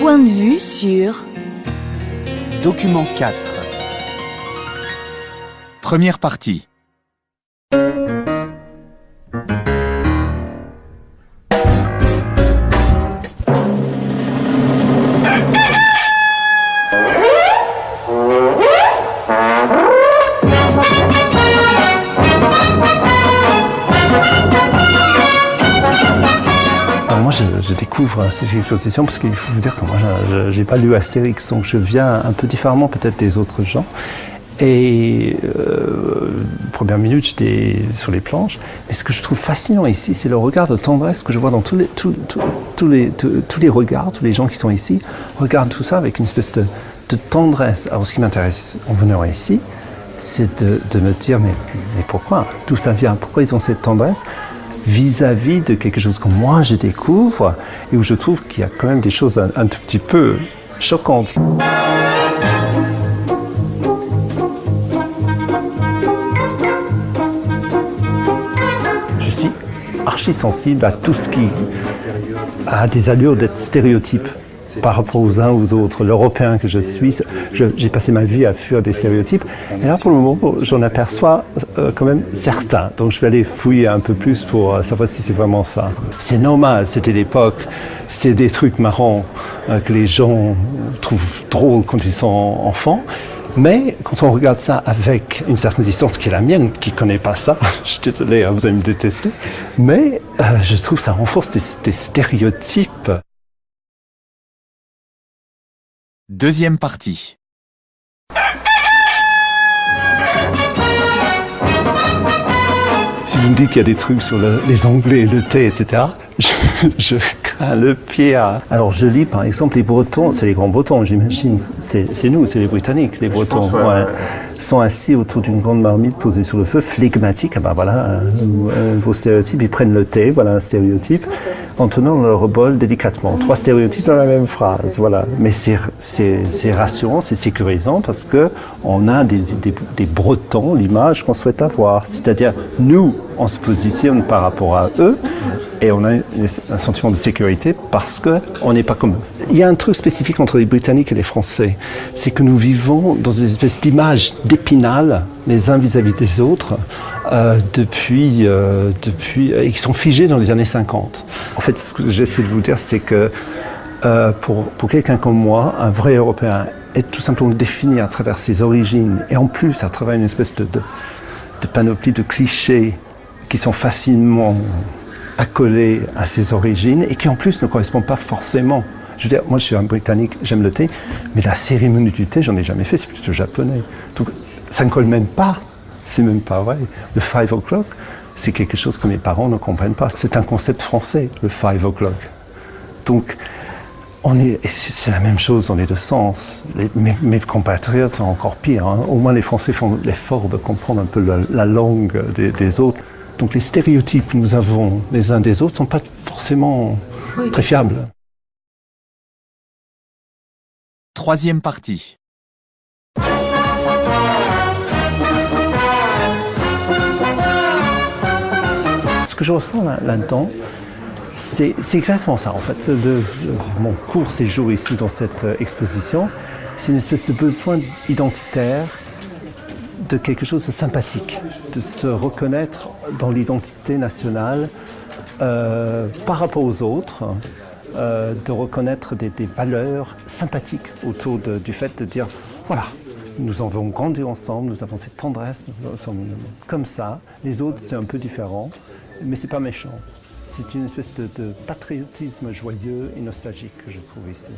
point de vue sur Document 4. Première partie. Moi, je découvre cette exposition parce qu'il faut vous dire que moi, je n'ai pas lu Astérix, donc je viens un peu différemment peut-être des autres gens. Et première minute, j'étais sur les planches. Mais ce que je trouve fascinant ici, c'est le regard de tendresse que je vois dans tous les regards, tous les gens qui sont ici, regardent tout ça avec une espèce de tendresse. Alors, ce qui m'intéresse en venant ici, c'est de me dire, mais pourquoi? D'où ça vient? Pourquoi ils ont cette tendresse vis-à-vis de quelque chose que moi je découvre et où je trouve qu'il y a quand même des choses un tout petit peu choquantes. Je suis archi sensible à tout ce qui a des allures d'être stéréotype par rapport aux uns aux autres. L'Européen que je suis, j'ai passé ma vie à fuir des stéréotypes. Et là, pour le moment, j'en aperçois quand même certains. Donc, je vais aller fouiller un peu plus pour savoir si c'est vraiment ça. C'est normal, c'était l'époque. C'est des trucs marrants que les gens trouvent drôles quand ils sont enfants. Mais quand on regarde ça avec une certaine distance qui est la mienne, qui ne connaît pas ça, je suis désolé, hein, vous allez me détester, mais je trouve que ça renforce des stéréotypes. Deuxième partie. Si vous me dites qu'il y a des trucs sur les Anglais, le thé, etc., je crains le pire. Alors je lis par exemple les Bretons, c'est les grands Bretons, j'imagine, c'est nous, c'est les Britanniques, les Bretons, sont assis autour d'une grande marmite posée sur le feu, flegmatiques, ben voilà, un beau stéréotype, ils prennent le thé, voilà un stéréotype, en tenant leur bol délicatement. 3 stéréotypes dans la même phrase, voilà. Mais c'est rassurant, c'est sécurisant parce que on a des Bretons, l'image qu'on souhaite avoir. C'est-à-dire, nous, on se positionne par rapport à eux et on a un sentiment de sécurité parce qu'on n'est pas comme eux. Il y a un truc spécifique entre les Britanniques et les Français, c'est que nous vivons dans une espèce d'image d'épinal les uns vis-à-vis des autres depuis et qui sont figés dans les années 50. En fait, ce que j'essaie de vous dire, c'est que pour quelqu'un comme moi, un vrai Européen est tout simplement défini à travers ses origines et en plus à travers une espèce de panoplie de clichés qui sont facilement accolés à ses origines et qui en plus ne correspondent pas forcément. Je veux dire, moi je suis un Britannique, j'aime le thé, mais la cérémonie du thé, j'en ai jamais fait, c'est plutôt japonais. Donc ça ne colle même pas, c'est même pas vrai. Le 5 o'clock, c'est quelque chose que mes parents ne comprennent pas. C'est un concept français, le 5 o'clock. Donc, c'est la même chose dans les deux sens. Mes compatriotes sont encore pires. Hein. Au moins, les Français font l'effort de comprendre un peu la langue des autres. Donc, les stéréotypes que nous avons les uns des autres ne sont pas forcément très fiables. Troisième partie. Ce que je ressens là-dedans, c'est exactement ça en fait. Mon court séjour ici dans cette exposition, c'est une espèce de besoin identitaire de quelque chose de sympathique, de se reconnaître dans l'identité nationale par rapport aux autres, de reconnaître des valeurs sympathiques autour du fait de dire voilà, nous avons grandi ensemble, nous avons cette tendresse, nous sommes comme ça, les autres c'est un peu différent, mais c'est pas méchant. C'est une espèce de patriotisme joyeux et nostalgique que je trouve ici.